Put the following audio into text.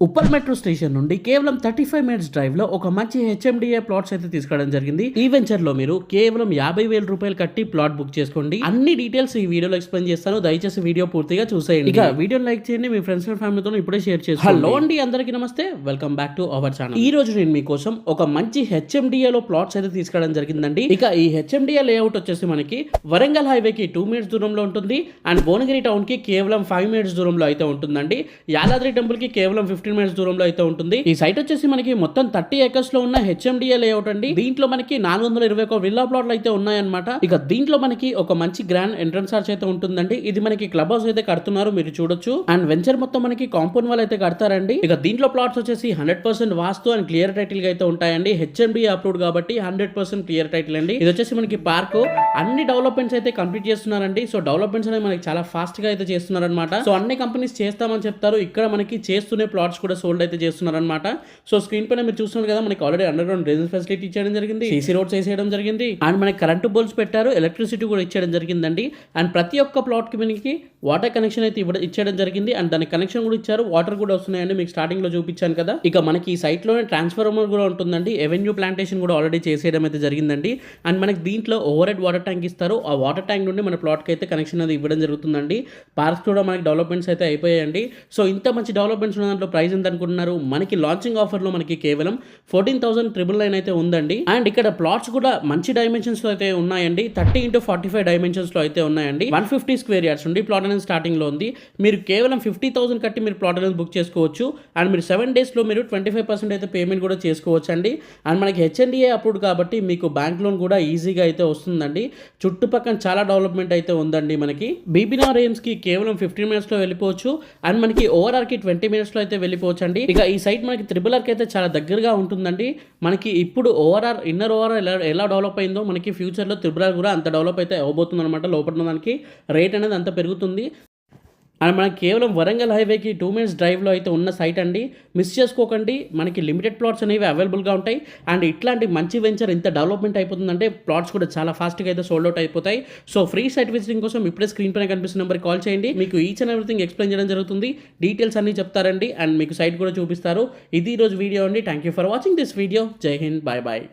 Uppal metro station నుండి కేవలం 35 minutes drive లో ఒక మంచి హెచ్ఎండిఏ ప్లాట్స్ అయితే తీసుకోవడం జరిగింది. ఈ వెంచర్ లో మీరు కేవలం 50,000 రూపాయలు కట్టి ప్లాట్ బుక్ చేసుకోండి. అన్ని డీటెయిల్స్ ఈ వీడియోలో ఎక్స్ప్లెయిన్ చేస్తాను. దయచేసి వీడియో పూర్తిగా చూసేయండి. ఇక వీడియో లైక్ చేయండి, మీ ఫ్రెండ్స్ అండ్ ఫ్యామిలీతో ఇప్పుడే షేర్ చేసుకోండి. హలో అండి, అందరికీ నమస్తే, welcome back to our channel. ఈ రోజు నేను మీకోసం ఒక మంచి హెచ్ఎండిఏ లో ప్లాట్స్ అయితే తీసుకోవడం జరిగిందండి. ఇక ఈ హెచ్ఎండిఏ లేఅవుట్ వచ్చేసి మనకి వరంగల్ హైవేకి 2 మినిట్స్ దూరంలో ఉంటుంది అండ్ భువనగిరి టౌన్ కి కేవలం 5 మినిట్స్ దూరంలో అయితే ఉంటుందండి. యాదాద్రి టెంపుల్ కి కేవలం 15 మినిట్స్ దూరంలో అయితే ఉంటుంది. ఈ సైట్ వచ్చేసి మనకి మొత్తం 30 ఎకర్స్ లో ఉన్న హెచ్ఎండిఏ లేఅవుట్ అండి. దీంట్లో మనకి 421 విల్లా ప్లాట్లు అయితే ఉన్నాయన్నమాట. ఇక దీంట్లో మనకి ఒక మంచి గ్రాండ్ ఎంట్రన్స్ ఆర్చ్ అయితే ఉంటుందండి. ఇది మనకి క్లబ్ హౌస్ అయితే కడుతున్నారు, మీరు చూడొచ్చు. అండ్ వెంచర్ మొత్తం మనకి కాంపౌండ్ వాల్ అయితే కడతారండి. ఇక దీంట్లో ప్లాట్స్ వచ్చేసి 100% వాస్తు అండ్ క్లియర్ టైటిల్ గా అయితే ఉంటాయండి. హెచ్ఎండిఏ అప్రూవ్డ్ కాబట్టి 100% క్లియర్ టైటిల్ అండి. ఇది వచ్చేసి మనకి పార్క్, అన్ని డెవలప్మెంట్స్ అయితే కంప్లీట్ చేస్తున్నారండి. సో డెవలప్మెంట్స్ అనేవి మనకి చాలా ఫాస్ట్ గా అయితే చేస్తున్నారు అనమాట. సో అన్ని కంపెనీస్ చేస్తామని చెప్తారు, ఇక్కడ మనకి చేస్తూనే ప్లాట్స్ కూడా సోల్డ్ అయితే చేస్తున్నారనమాట. సో స్క్రీన్ పైన మీరు చూస్తున్నారు కదా, మనకి already under ground drainage facility ఇచ్చేయడం జరిగింది, సీసీ రోడ్స్ వేసేయడం జరిగింది అండ్ మనకి కరెంటు బోల్స్ పెట్టారు, ఎలక్ట్రిసిటీ కూడా ఇచ్చేయడం జరిగిందండి. అండ్ ప్రతి ఒక్క ప్లాట్ కి మనకి వాటర్ కనెక్షన్ అయితే ఇచ్చేయడం జరిగింది అండ్ దాని కనెక్షన్ కూడా ఇచ్చారు. వాటర్ కూడా వస్తున్నాయండి, మీకు స్టార్టింగ్ లో చూపించాను కదా. ఇక మనకి ఈ సైట్ లోనే ట్రాన్స్ఫార్మర్ కూడా ఉంటుందండి. ఎవెన్యూ ప్లాంటేషన్ కూడా ఆల్రెడీ చేసేయడం అయితే జరిగిందండి. అండ్ మనకి దీంట్లో ఓవర్ హెడ్ వాటర్ ట్యాంక్ ఇస్తారు. ఆ వాటర్ ట్యాంక్ నుండి మన ప్లాట్ కి అయితే కనెక్షన్ అనేది ఇవ్వడం జరుగుతుందండి. పార్క్స్ కూడా మనకి డెవలప్మెంట్స్ అయితే అయిపోయాయండి. సో ఇంత మంచి డెవలప్మెంట్స్ ఉన్న దాంట్లో ప్రైస్ ఎంత అనుకుంటున్నారు? మనకి లాంచింగ్ ఆఫర్ లో మనకి కేవలం 14,999 అయితే ఉందండి. అండ్ ఇక్కడ ప్లాట్స్ కూడా మంచి డైమెన్షన్స్ లో అయితే ఉన్నాయండి. 30x45 డైమెన్షన్స్ లో అయితే ఉన్నాయండి. 150 స్క్వేర్ యార్డ్స్ నుండి ప్లాట్ అనేది స్టార్టింగ్ లో ఉంది. మీరు కేవలం 50,000 కట్టి మీరు ప్లాట్ అనేది బుక్ చేసుకోవచ్చు. అండ్ మీరు 7 days లో మీరు 25% అయితే పేమెంట్ కూడా చేసుకోవచ్చు అండి. అండ్ మనకి హెచ్ఎండిఏ అప్రూవ్డ్ కాబట్టి మీకు బ్యాంక్ లోన్ కూడా ఈజీగా అయితే వస్తుందండి. చుట్టుపక్కల చాలా డెవలప్మెంట్ అయితే ఉందండి. మనకి బీబీనార్ ఎయిమ్స్ కి కేవలం 15 మినిట్స్ లో వెళ్ళిపోవచ్చు అండ్ మనకి ఓఆర్ఆర్ కి 20 మినిట్స్ లో అయితే వెళ్ళిపోవచ్చు అండి. ఇక ఈ సైట్ మనకి త్రిబుల్ ఆర్ కి అయితే చాలా దగ్గరగా ఉంటుందండి. మనకి ఇప్పుడు ఓఆర్ఆర్ ఇన్నర్ ఓఆర్ఆర్ ఎలా డెవలప్ అయిందో మనకి ఫ్యూచర్ లో త్రిబుల్ ఆర్ కూడా అంత డెవలప్ అయితే అవబోతుంది అనమాట. లోపల దానికి రేట్ అనేది అంత పెరుగుతుంది. అండ్ మనకి కేవలం వరంగల్ హైవేకి 2 మినిట్స్ డ్రైవ్లో అయితే ఉన్న సైట్ అండి. మిస్ చేసుకోకండి, మనకి లిమిటెడ్ ప్లాట్స్ అనేవి అవైలబుల్గా ఉంటాయి. అండ్ ఇట్లాంటి మంచి వెంచర్ ఇంత డెవలప్మెంట్ అయిపోతుందంటే ప్లాట్స్ కూడా చాలా ఫాస్ట్గా అయితే సోల్డ్ అవుట్ అయిపోతాయి. సో ఫ్రీ సైట్ విజిటింగ్ కోసం ఇప్పుడే స్క్రీన్ పైన కనిపిస్తున్న నెంబర్కి కాల్ చేయండి. మీకు ఈచ్ అండ్ ఎవ్రీథింగ్ ఎక్స్ప్లెయిన్ చేయడం జరుగుతుంది, డీటెయిల్స్ అన్ని చెప్తారండి అండ్ మీకు సైట్ కూడా చూపిస్తారు. ఇది ఈరోజు వీడియో అండి. Thank you for watching this video. జై హింద్, బాయ్ బాయ్.